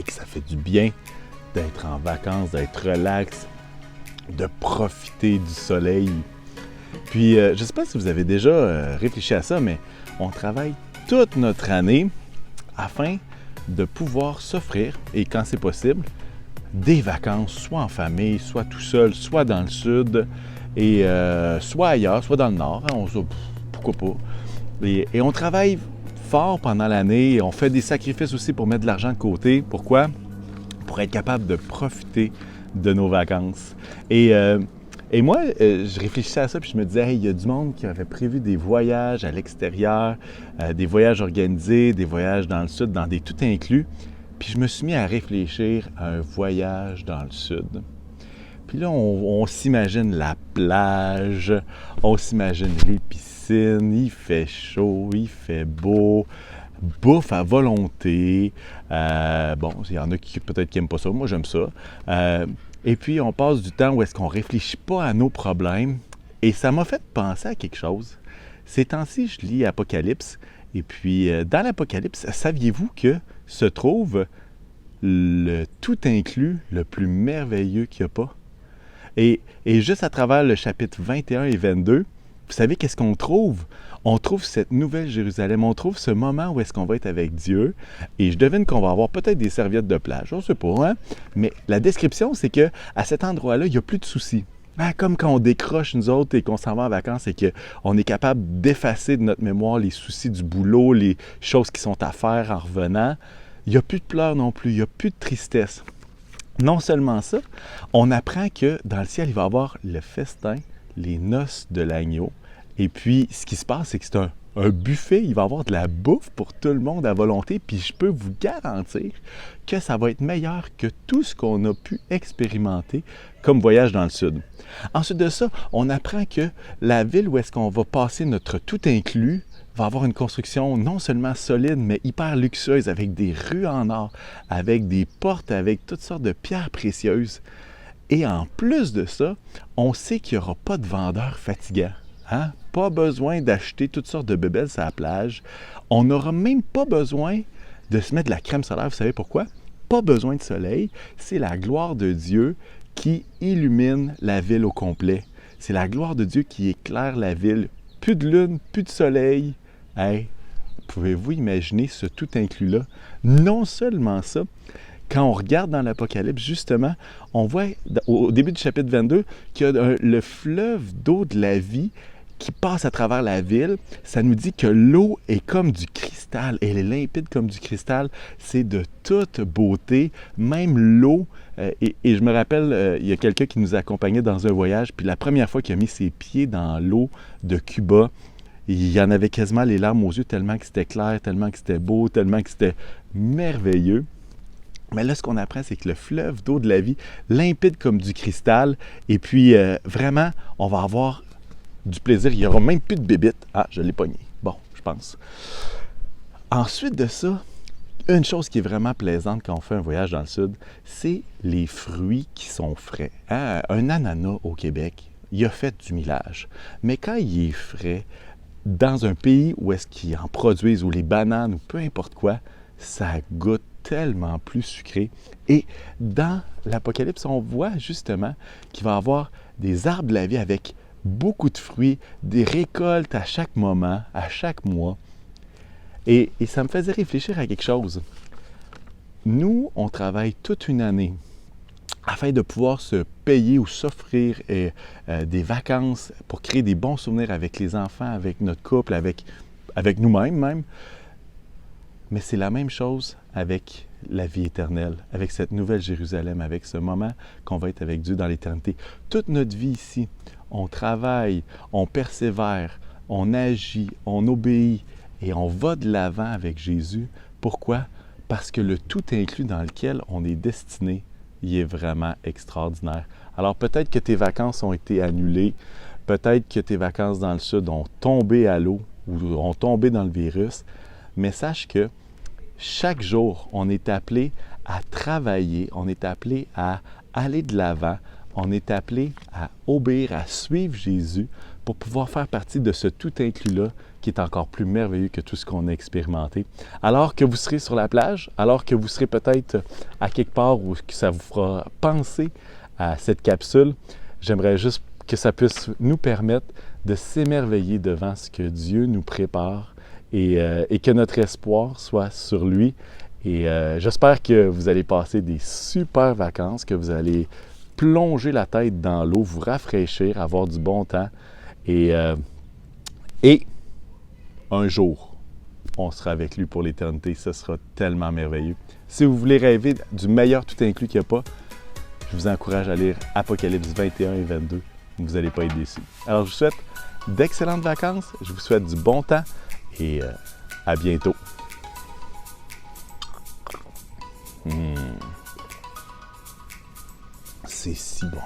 et que ça fait du bien d'être en vacances, d'être relax, de profiter du soleil. Puis, je ne sais pas si vous avez déjà réfléchi à ça, mais on travaille toute notre année afin de pouvoir s'offrir, et quand c'est possible, des vacances, soit en famille, soit tout seul, soit dans le sud, et soit ailleurs, soit dans le nord. Hein, pourquoi pas? Et on travaille fort pendant l'année. On fait des sacrifices aussi pour mettre de l'argent de côté. Pourquoi? Pour être capable de profiter de nos vacances. Et moi, je réfléchissais à ça, puis je me disais, hey, il y a du monde qui avait prévu des voyages à l'extérieur, des voyages organisés, des voyages dans le sud, dans des tout inclus. Puis je me suis mis à réfléchir à un voyage dans le sud. Puis là, on s'imagine la plage, on s'imagine les piscines, il fait chaud, il fait beau, bouffe à volonté. Bon, il y en a qui peut-être qui n'aiment pas ça, moi j'aime ça. Et puis, on passe du temps où est-ce qu'on ne réfléchit pas à nos problèmes. Et ça m'a fait penser à quelque chose. Ces temps-ci, je lis Apocalypse. Et puis, dans l'Apocalypse, saviez-vous que se trouve le tout inclus le plus merveilleux qu'il n'y a pas? Et juste à travers le chapitre 21 et 22, vous savez qu'est-ce qu'on trouve? On trouve cette nouvelle Jérusalem, on trouve ce moment où est-ce qu'on va être avec Dieu. Et je devine qu'on va avoir peut-être des serviettes de plage, on ne sait pas, hein? Mais la description, c'est qu'à cet endroit-là, il n'y a plus de soucis. Ah, comme quand on décroche nous autres et qu'on s'en va en vacances et qu'on est capable d'effacer de notre mémoire les soucis du boulot, les choses qui sont à faire en revenant. Il n'y a plus de pleurs non plus, il n'y a plus de tristesse. Non seulement ça, on apprend que dans le ciel, il va y avoir le festin, les noces de l'agneau. Et puis, ce qui se passe, c'est que c'est un buffet. Il va y avoir de la bouffe pour tout le monde à volonté. Puis, je peux vous garantir que ça va être meilleur que tout ce qu'on a pu expérimenter comme voyage dans le sud. Ensuite de ça, on apprend que la ville où est-ce qu'on va passer notre tout inclus va avoir une construction non seulement solide, mais hyper luxueuse, avec des rues en or, avec des portes, avec toutes sortes de pierres précieuses. Et en plus de ça, on sait qu'il n'y aura pas de vendeurs fatigants. Hein? Pas besoin d'acheter toutes sortes de bébelles sur la plage. On n'aura même pas besoin de se mettre de la crème solaire. Vous savez pourquoi? Pas besoin de soleil. C'est la gloire de Dieu qui illumine la ville au complet. C'est la gloire de Dieu qui éclaire la ville. Plus de lune, plus de soleil. Hey, pouvez-vous imaginer ce tout inclus-là? Non seulement ça, quand on regarde dans l'Apocalypse, justement, on voit au début du chapitre 22 qu'il y a le fleuve d'eau de la vie qui passe à travers la ville. Ça nous dit que l'eau est comme du cristal. Elle est limpide comme du cristal. C'est de toute beauté. Même l'eau, et je me rappelle, il y a quelqu'un qui nous accompagnait dans un voyage, puis la première fois qu'il a mis ses pieds dans l'eau de Cuba, il y en avait quasiment les larmes aux yeux tellement que c'était clair, tellement que c'était beau, tellement que c'était merveilleux. Mais là, ce qu'on apprend, c'est que le fleuve d'eau de la vie, limpide comme du cristal, et puis vraiment, on va avoir du plaisir. Il n'y aura même plus de bébites. Ah, je l'ai pogné. Bon, je pense. Ensuite de ça, une chose qui est vraiment plaisante quand on fait un voyage dans le sud, c'est les fruits qui sont frais. Hein? Un ananas au Québec, il a fait du millage. Mais quand il est frais, dans un pays où est-ce qu'ils en produisent, ou les bananes, ou peu importe quoi, ça goûte tellement plus sucré. Et dans l'Apocalypse, on voit justement qu'il va y avoir des arbres de la vie avec beaucoup de fruits, des récoltes à chaque moment, à chaque mois. Et ça me faisait réfléchir à quelque chose. Nous, on travaille toute une année afin de pouvoir se payer ou s'offrir des vacances pour créer des bons souvenirs avec les enfants, avec notre couple, avec nous-mêmes même. Mais c'est la même chose avec la vie éternelle, avec cette nouvelle Jérusalem, avec ce moment qu'on va être avec Dieu dans l'éternité. Toute notre vie ici, on travaille, on persévère, on agit, on obéit et on va de l'avant avec Jésus. Pourquoi? Parce que le tout inclus dans lequel on est destiné, il est vraiment extraordinaire. Alors peut-être que tes vacances ont été annulées, peut-être que tes vacances dans le sud ont tombé à l'eau ou ont tombé dans le virus, mais sache que chaque jour, on est appelé à travailler, on est appelé à aller de l'avant, on est appelé à obéir, à suivre Jésus pour pouvoir faire partie de ce tout inclus-là qui est encore plus merveilleux que tout ce qu'on a expérimenté. Alors que vous serez sur la plage, alors que vous serez peut-être à quelque part où ça vous fera penser à cette capsule, j'aimerais juste que ça puisse nous permettre de s'émerveiller devant ce que Dieu nous prépare et que notre espoir soit sur lui. Et j'espère que vous allez passer des super vacances, que vous allez plonger la tête dans l'eau, vous rafraîchir, avoir du bon temps. Et un jour, on sera avec lui pour l'éternité. Ce sera tellement merveilleux. Si vous voulez rêver du meilleur tout inclus qu'il n'y a pas, je vous encourage à lire Apocalypse 21 et 22. Vous n'allez pas être déçus. Alors, je vous souhaite d'excellentes vacances. Je vous souhaite du bon temps et à bientôt. C'est si bon.